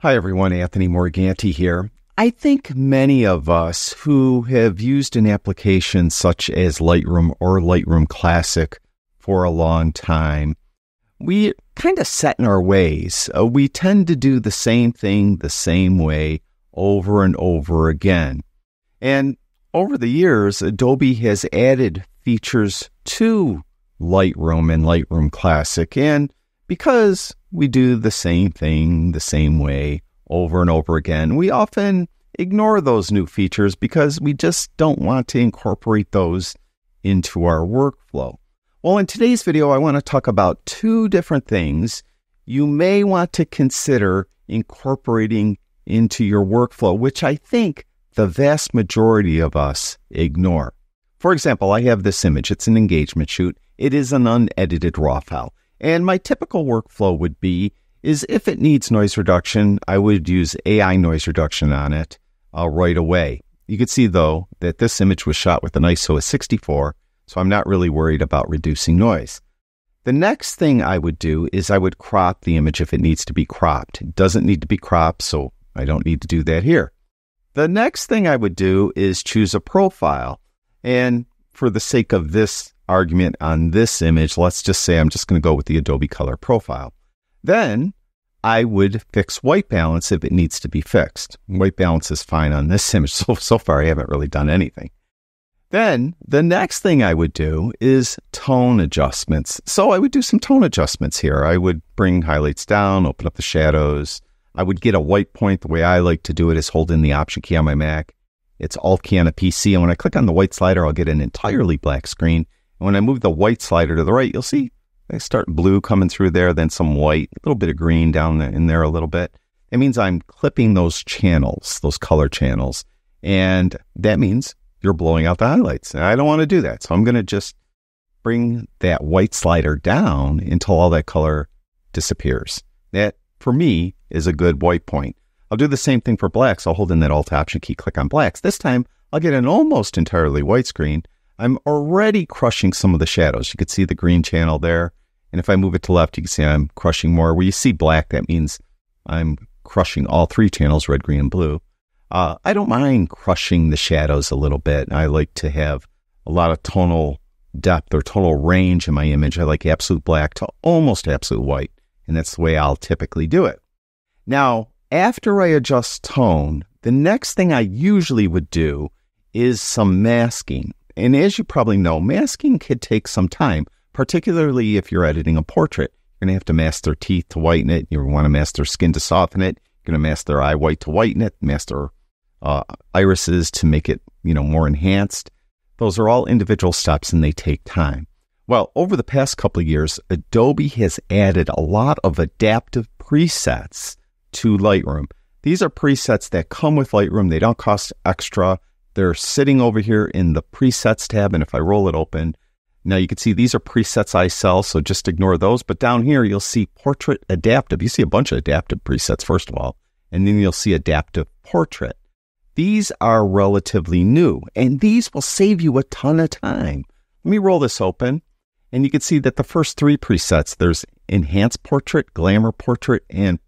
Hi everyone, Anthony Morganti here. I think many of us who have used an application such as Lightroom or Lightroom Classic for a long time, we kind of set in our ways. We tend to do the same thing the same way over and over again. And over the years, Adobe has added features to Lightroom and Lightroom Classic, and because we do the same thing the same way over and over again, we often ignore those new features because we just don't want to incorporate those into our workflow. Well, in today's video, I want to talk about two different things you may want to consider incorporating into your workflow, which I think the vast majority of us ignore. For example, I have this image. It's an engagement shoot. It is an unedited RAW file. And my typical workflow would be, is if it needs noise reduction, I would use AI noise reduction on it right away. You can see, though, that this image was shot with an ISO of 64, so I'm not really worried about reducing noise. The next thing I would do is I would crop the image if it needs to be cropped. It doesn't need to be cropped, so I don't need to do that here. The next thing I would do is choose a profile. And for the sake of this argument on this image, let's just say I'm just going to go with the Adobe Color profile. Then I would fix white balance if it needs to be fixed. White balance is fine on this image. So far, I haven't really done anything. Then the next thing I would do is tone adjustments. So I would do some tone adjustments here. I would bring highlights down, open up the shadows. I would get a white point. The way I like to do it is hold in the Option key on my Mac. It's Alt key on a PC. And when I click on the white slider, I'll get an entirely black screen. And when I move the white slider to the right, you'll see I start blue coming through there, then some white, a little bit of green down there, in there a little bit. It means I'm clipping those channels, those color channels. And that means you're blowing out the highlights. And I don't want to do that. So I'm going to just bring that white slider down until all that color disappears. That, for me, is a good white point. I'll do the same thing for blacks. I'll hold in that Alt Option key, click on blacks. This time, I'll get an almost entirely white screen. I'm already crushing some of the shadows. You can see the green channel there. And if I move it to left, you can see I'm crushing more. Where you see black, that means I'm crushing all three channels, red, green, and blue. I don't mind crushing the shadows a little bit. I like to have a lot of tonal depth or tonal range in my image. I like absolute black to almost absolute white. And that's the way I'll typically do it. Now, after I adjust tone, the next thing I usually would do is some masking. And as you probably know, masking could take some time, particularly if you're editing a portrait. You're going to have to mask their teeth to whiten it. You want to mask their skin to soften it. You're going to mask their eye white to whiten it, mask their irises to make it, more enhanced. Those are all individual steps and they take time. Well, over the past couple of years, Adobe has added a lot of adaptive presets to Lightroom. These are presets that come with Lightroom. They don't cost extra. They're sitting over here in the presets tab. And if I roll it open, now you can see these are presets I sell. So just ignore those. But down here, you'll see portrait adaptive. You see a bunch of adaptive presets, first of all, and then you'll see adaptive portrait. These are relatively new, and these will save you a ton of time. Let me roll this open, and you can see that the first three presets, there's enhanced portrait, glamour portrait, and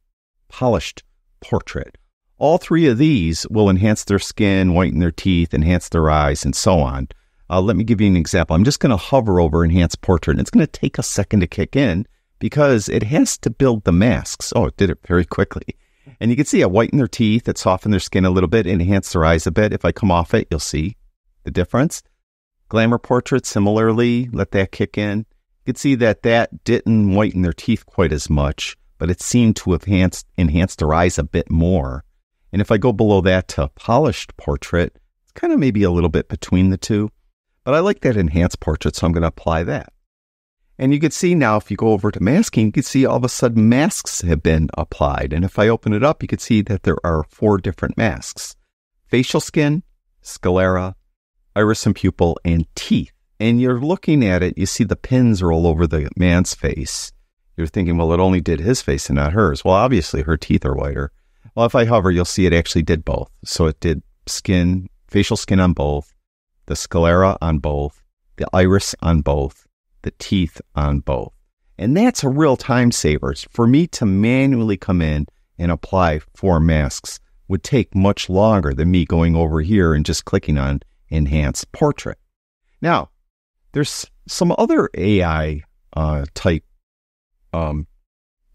polished portrait. All three of these will enhance their skin, whiten their teeth, enhance their eyes, and so on. Let me give you an example. I'm just going to hover over Enhanced Portrait, and it's going to take a second to kick in because it has to build the masks. Oh, it did it very quickly. And you can see I whiten their teeth, it softened their skin a little bit, enhanced their eyes a bit. If I come off it, you'll see the difference. Glamour Portrait, similarly, let that kick in. You can see that didn't whiten their teeth quite as much, but it seemed to have enhanced their eyes a bit more. And if I go below that to Polished Portrait, it's kind of maybe a little bit between the two. But I like that Enhanced Portrait, so I'm going to apply that. And you can see now, if you go over to masking, you can see all of a sudden masks have been applied. And if I open it up, you can see that there are 4 different masks: facial skin, sclera, iris and pupil, and teeth. And you're looking at it, you see the pins are all over the man's face. You're thinking, well, it only did his face and not hers. Well, obviously her teeth are whiter. Well, if I hover, you'll see it actually did both. So it did skin, facial skin on both, the sclera on both, the iris on both, the teeth on both. And that's a real time saver for me to manually come in and apply 4 masks would take much longer than me going over here and just clicking on Enhance Portrait. Now, there's some other AI type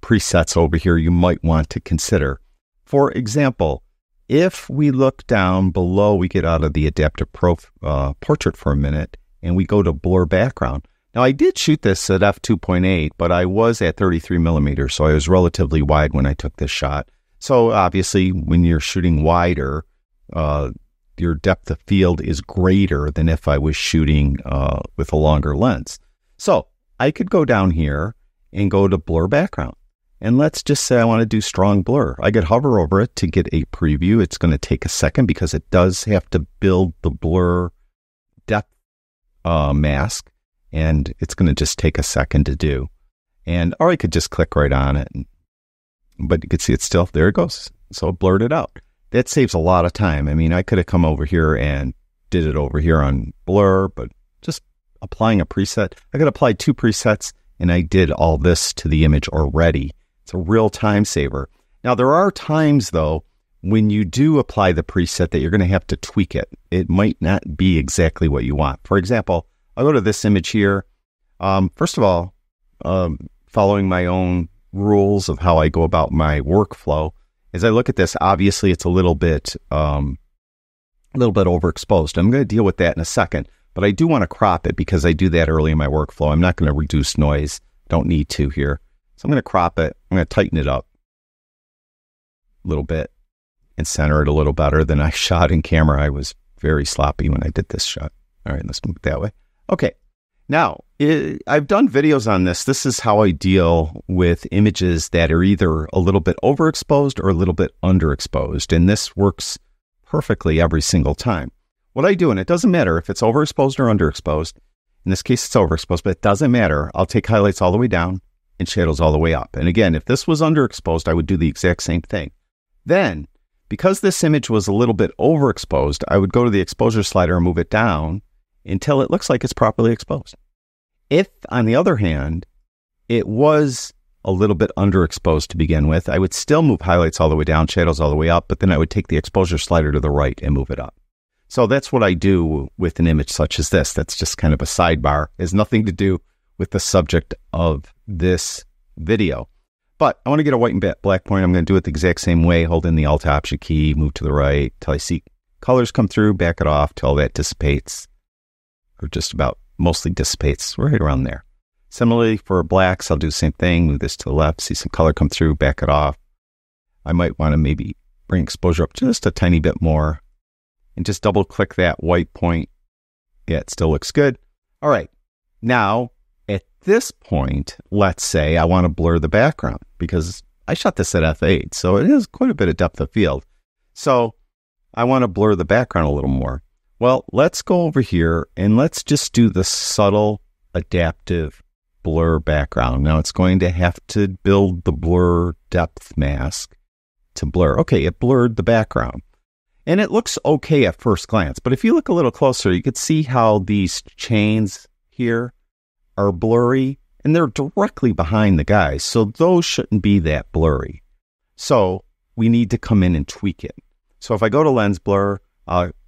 presets over here you might want to consider. For example, if we look down below, we get out of the adaptive portrait for a minute, and we go to blur background. Now, I did shoot this at f2.8, but I was at 33 millimeters, so I was relatively wide when I took this shot. So obviously, when you're shooting wider, your depth of field is greater than if I was shooting with a longer lens. So I could go down here and go to blur background. And let's just say I want to do strong blur. I could hover over it to get a preview. It's going to take a second because it does have to build the blur depth mask, and it's going to just take a second to do. And or I could just click right on it, but you can see it's still, there it goes. So it blurred it out. That saves a lot of time. I mean, I could have come over here and did it over here on blur, but just applying a preset. I could apply 2 presets, and I did all this to the image already. It's a real time saver. Now, there are times, though, when you do apply the preset that you're going to have to tweak it. It might not be exactly what you want. For example, I'll go to this image here. First of all, following my own rules of how I go about my workflow, as I look at this, obviously it's a little bit overexposed. I'm going to deal with that in a second, but I do want to crop it because I do that early in my workflow. I'm not going to reduce noise. Don't need to here. So I'm going to crop it. I'm going to tighten it up a little bit and center it a little better than I shot in camera. I was very sloppy when I did this shot. All right, let's move it that way. Okay. Now, I've done videos on this. This is how I deal with images that are either a little bit overexposed or a little bit underexposed. And this works perfectly every single time. What I do, and it doesn't matter if it's overexposed or underexposed. In this case, it's overexposed, but it doesn't matter. I'll take highlights all the way down and shadows all the way up. And again, if this was underexposed, I would do the exact same thing. Then, because this image was a little bit overexposed, I would go to the exposure slider and move it down until it looks like it's properly exposed. If, on the other hand, it was a little bit underexposed to begin with, I would still move highlights all the way down, shadows all the way up, but then I would take the exposure slider to the right and move it up. So that's what I do with an image such as this. That's just kind of a sidebar. It has nothing to do with the subject of this video. But I want to get a white and black point. I'm going to do it the exact same way. Hold in the Alt-Option key, move to the right till I see colors come through, back it off till that dissipates, or just about mostly dissipates right around there. Similarly, for blacks, I'll do the same thing. Move this to the left, see some color come through, back it off. I might want to maybe bring exposure up just a tiny bit more and just double click that white point. Yeah, it still looks good. All right. Now, at this point, let's say I want to blur the background because I shot this at f8, so it has quite a bit of depth of field. So I want to blur the background a little more. Well, let's go over here and let's just do the subtle adaptive blur background. Now it's going to have to build the blur depth mask to blur. Okay, it blurred the background. And it looks okay at first glance, but if you look a little closer, you could see how these chains here are blurry, and they're directly behind the guys, so those shouldn't be that blurry. So we need to come in and tweak it. So if I go to lens blur,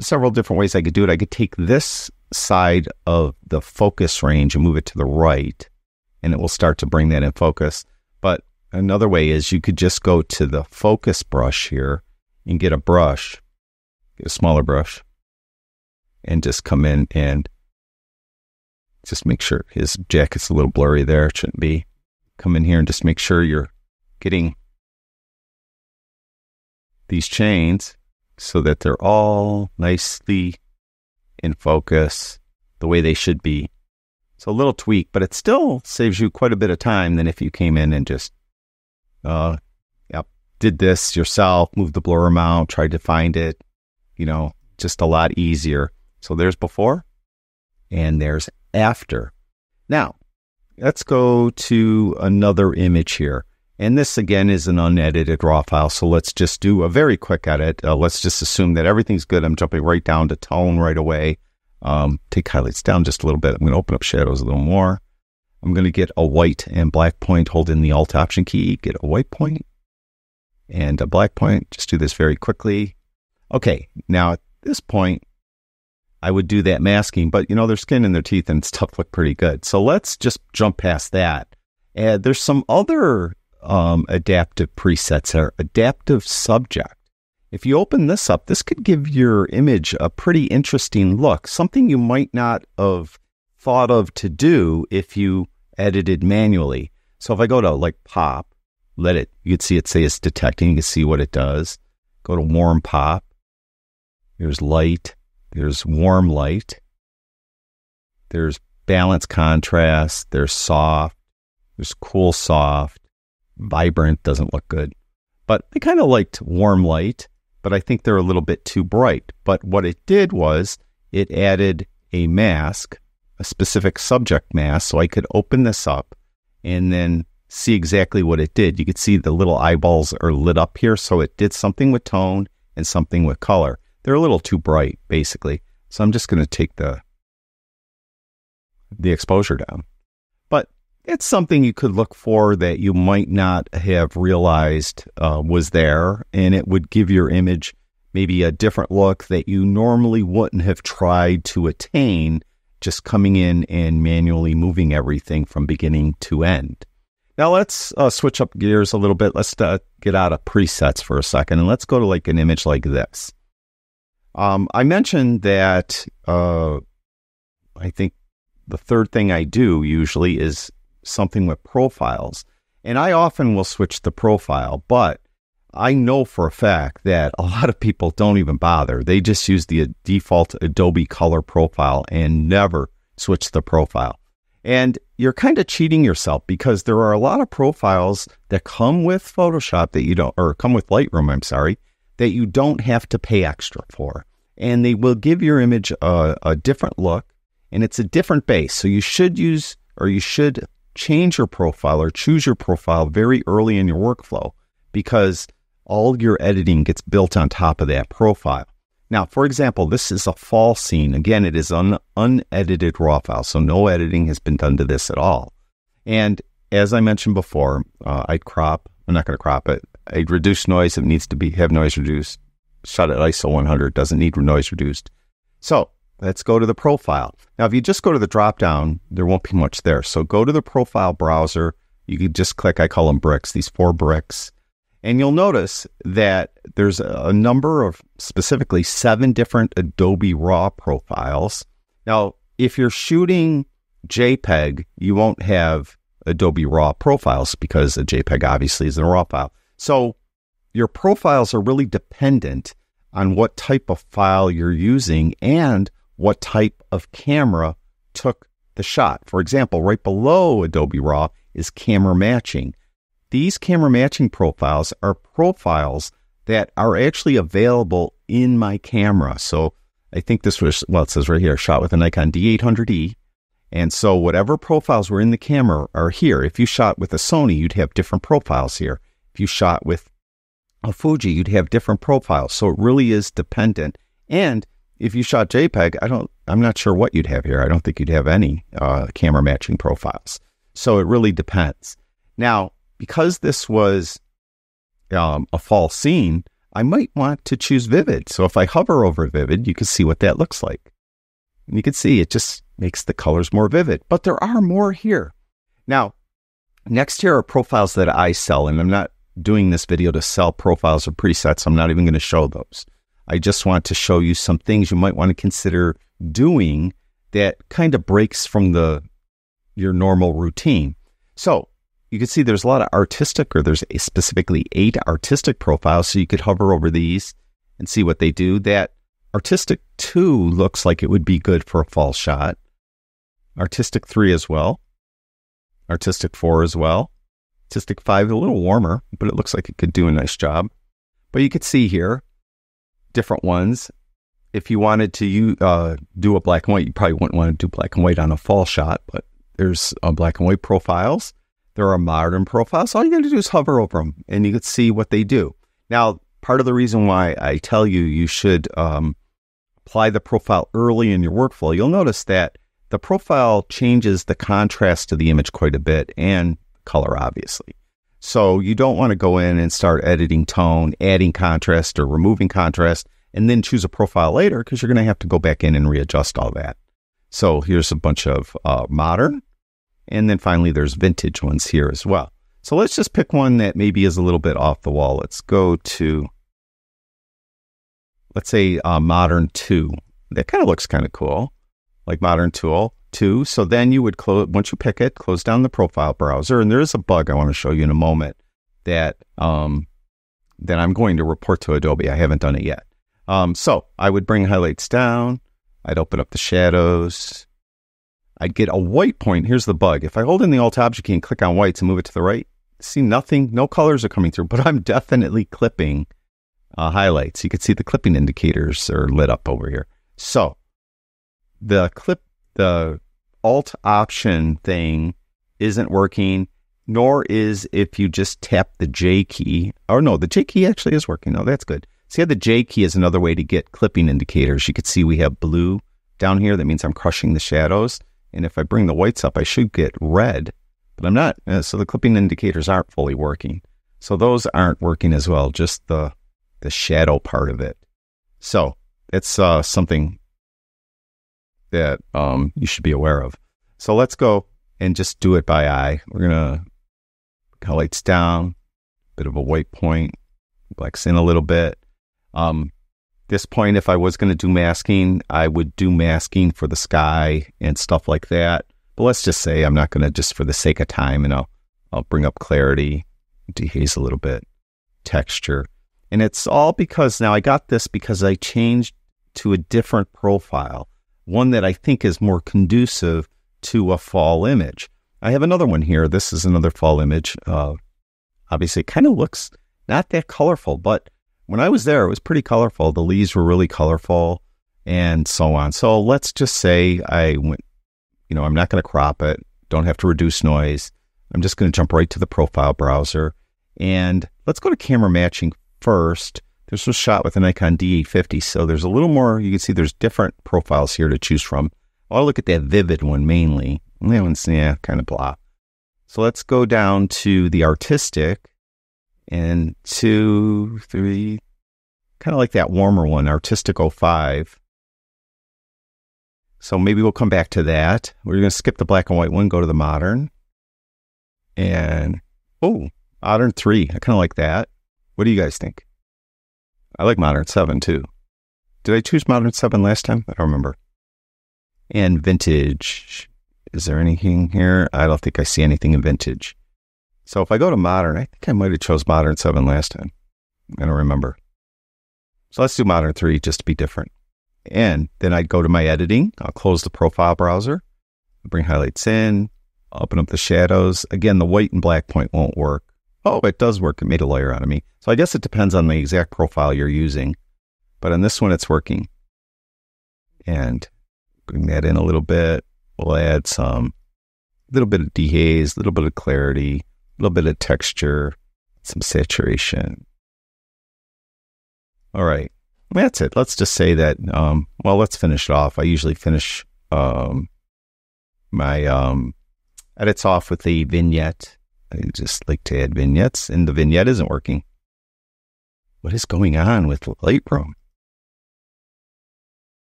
several different ways I could do it. I could take this side of the focus range and move it to the right, and it will start to bring that in focus. But another way is you could just go to the focus brush here and get a brush, get a smaller brush, and just come in and just make sure his jacket's a little blurry there. It shouldn't be. Come in here and just make sure you're getting these chains so that they're all nicely in focus the way they should be. So a little tweak, but it still saves you quite a bit of time than if you came in and just did this yourself, moved the blur amount, tried to find it, just a lot easier. So there's before and there's after. Now, let's go to another image here. And this, again, is an unedited raw file. So let's just do a very quick edit. Let's just assume that everything's good. I'm jumping right down to tone right away. Take highlights down just a little bit. I'm going to open up shadows a little more. I'm going to get a white and black point. Hold in the Alt-Option key. Get a white point. and a black point. Just do this very quickly. Okay, now at this point, I would do that masking, but their skin and their teeth and stuff look pretty good. So let's just jump past that. And there's some other adaptive presets here. Adaptive subject. If you open this up, this could give your image a pretty interesting look, something you might not have thought of to do if you edited manually. So if I go to like pop, you can see it say it's detecting, you can see what it does. Go to warm pop, there's light, there's warm light, there's balance contrast, there's soft, there's cool soft, vibrant doesn't look good. But I kind of liked warm light, but I think they're a little bit too bright. But what it did was it added a mask, a specific subject mask, so I could open this up and then see exactly what it did. You could see the little eyeballs are lit up here, so it did something with tone and something with color. They're a little too bright, basically. So I'm just going to take the exposure down. But it's something you could look for that you might not have realized was there, and it would give your image maybe a different look that you normally wouldn't have tried to attain just coming in and manually moving everything from beginning to end. Now let's switch up gears a little bit. Let's get out of presets for a second, and let's go to like an image like this. I mentioned that I think the third thing I do usually is something with profiles. And I often will switch the profile, but I know for a fact that a lot of people don't even bother. They just use the default Adobe Color profile and never switch the profile. And you're kind of cheating yourself because there are a lot of profiles that come with Photoshop that you don't, or come with Lightroom, I'm sorry, that you don't have to pay extra for. And they will give your image a different look, and it's a different base. So you should use, or you should change your profile or choose your profile very early in your workflow, because all your editing gets built on top of that profile. Now, for example, this is a fall scene. Again, it is an unedited raw file, so no editing has been done to this at all. And as I mentioned before, I'd crop. I'm not going to crop it. I'd reduce noise if it needs to have noise reduced. Shot at ISO 100, doesn't need noise reduced. So let's go to the profile. Now, if you just go to the drop down, there won't be much there. So go to the profile browser. You can just click, I call them bricks, these 4 bricks. And you'll notice that there's a number of, specifically 7 different Adobe RAW profiles. Now, if you're shooting JPEG, you won't have Adobe RAW profiles because a JPEG obviously is a RAW file. So your profiles are really dependent on what type of file you're using and what type of camera took the shot. For example, right below Adobe RAW is camera matching. These camera matching profiles are profiles that are actually available in my camera. So I think this was, well, it says right here, shot with a Nikon D800E. And so whatever profiles were in the camera are here. If you shot with a Sony, you'd have different profiles here. If you shot with a Fuji, you'd have different profiles. So it really is dependent. And if you shot JPEG, I'm not sure what you'd have here. I don't think you'd have any camera matching profiles. So it really depends. Now, because this was a fall scene, I might want to choose vivid. So if I hover over vivid, you can see what that looks like. And you can see it just makes the colors more vivid. But there are more here. Now, next here are profiles that I sell, and I'm not doing this video to sell profiles or presets. I'm not even going to show those. I just want to show you some things you might want to consider doing that kind of breaks from your normal routine. So you can see there's a lot of artistic, or there's specifically 8 artistic profiles. So you could hover over these and see what they do. That artistic 2 looks like it would be good for a fall shot. Artistic 3 as well. Artistic 4 as well. Artistic 5, a little warmer, but it looks like it could do a nice job. But you could see here, different ones. If you wanted to do a black and white, you probably wouldn't want to do black and white on a fall shot, but there's black and white profiles. There are modern profiles. All you got to do is hover over them, and you can see what they do. Now, part of the reason why I tell you should apply the profile early in your workflow, you'll notice that the profile changes the contrast to the image quite a bit, and color, obviously. So you don't want to go in and start editing tone, adding contrast or removing contrast, and then choose a profile later because you're going to have to go back in and readjust all that. So here's a bunch of modern, and then finally there's vintage ones here as well. So let's just pick one that maybe is a little bit off the wall. Let's go to, let's say modern 2. That kind of looks kind of cool, like modern 2. So then you would close, once you pick it, close down the profile browser. And there is a bug I want to show you in a moment that that I'm going to report to Adobe. I haven't done it yet. So I would bring highlights down. I'd open up the shadows. I'd get a white point. Here's the bug. If I hold in the Alt Object key and click on whites and move it to the right, see nothing, no colors are coming through, but I'm definitely clipping highlights. You can see the clipping indicators are lit up over here. So the Alt Option thing isn't working, nor is if you just tap the J key. Or no, the J key actually is working. Oh, that's good. See how the J key is another way to get clipping indicators. You can see we have blue down here. That means I'm crushing the shadows. And if I bring the whites up, I should get red, but I'm not. So the clipping indicators aren't fully working. So those aren't working as well, just the shadow part of it. So it's something that you should be aware of. So let's go and just do it by eye. We're going to highlights down, bit of a white point, blacks in a little bit. This point, if I was going to do masking, I would do masking for the sky and stuff like that. But let's just say I'm not going to, just for the sake of time, and I'll bring up clarity, dehaze a little bit, texture. And it's all because now I got this because I changed to a different profile, one that I think is more conducive to a fall image. I have another one here. This is another fall image. Obviously, it kind of looks not that colorful, but when I was there, it was pretty colorful. The leaves were really colorful and so on. So let's just say I went, I'm not going to crop it. Don't have to reduce noise. I'm just going to jump right to the profile browser. And let's go to camera matching first. This was shot with a Nikon D850. So there's a little more. You can see there's different profiles here to choose from. I'll look at that vivid one mainly. That one's, kind of blah. So let's go down to the artistic. And 2, 3, kind of like that warmer one, Artistic 05. So maybe we'll come back to that. We're going to skip the black and white one, go to the modern. And, modern 3. I kind of like that. What do you guys think? I like modern 7 too. Did I choose modern 7 last time? I don't remember. And vintage. Is there anything here? I don't think I see anything in vintage. So if I go to modern, I think I might have chose modern 7 last time. I don't remember. So let's do modern 3 just to be different. And then I'd go to my editing. I'll close the profile browser, bring highlights in, open up the shadows. Again, the white and black point won't work. Oh, it does work. It made a layer out of me. So I guess it depends on the exact profile you're using. But on this one, it's working. And bring that in a little bit. We'll add some little bit of dehaze, a little bit of clarity, a little bit of texture, some saturation. All right. That's it. Let's just say that, let's finish it off. I usually finish my edits off with a vignette. I just like to add vignettes, and the vignette isn't working. What is going on with Lightroom?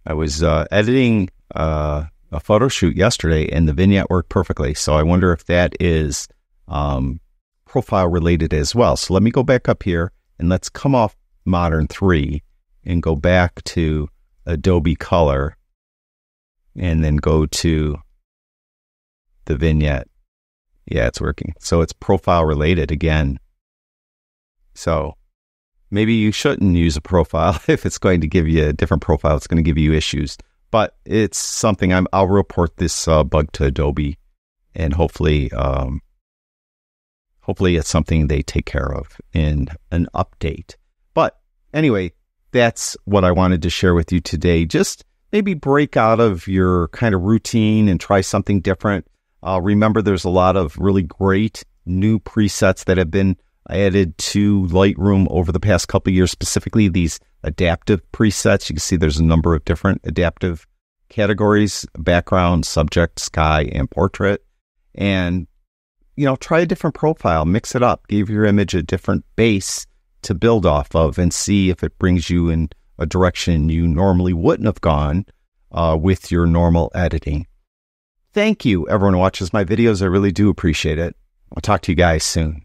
I was editing a photo shoot yesterday, and the vignette worked perfectly. So I wonder if that is profile related as well. So let me go back up here, and let's come off Modern 3 and go back to Adobe Color, and then go to the vignette. Yeah, it's working. So it's profile related again. So maybe you shouldn't use a profile if it's going to give you a different profile. It's going to give you issues. But it's something I'll report this bug to Adobe, and hopefully it's something they take care of in an update. But anyway, that's what I wanted to share with you today. Just maybe break out of your kind of routine and try something different. Remember, there's a lot of really great new presets that have been added to Lightroom over the past couple of years, specifically these adaptive presets. You can see there's a number of different adaptive categories: background, subject, sky, and portrait. And try a different profile, mix it up, give your image a different base to build off of and see if it brings you in a direction you normally wouldn't have gone with your normal editing. Thank you, everyone who watches my videos. I really do appreciate it. I'll talk to you guys soon.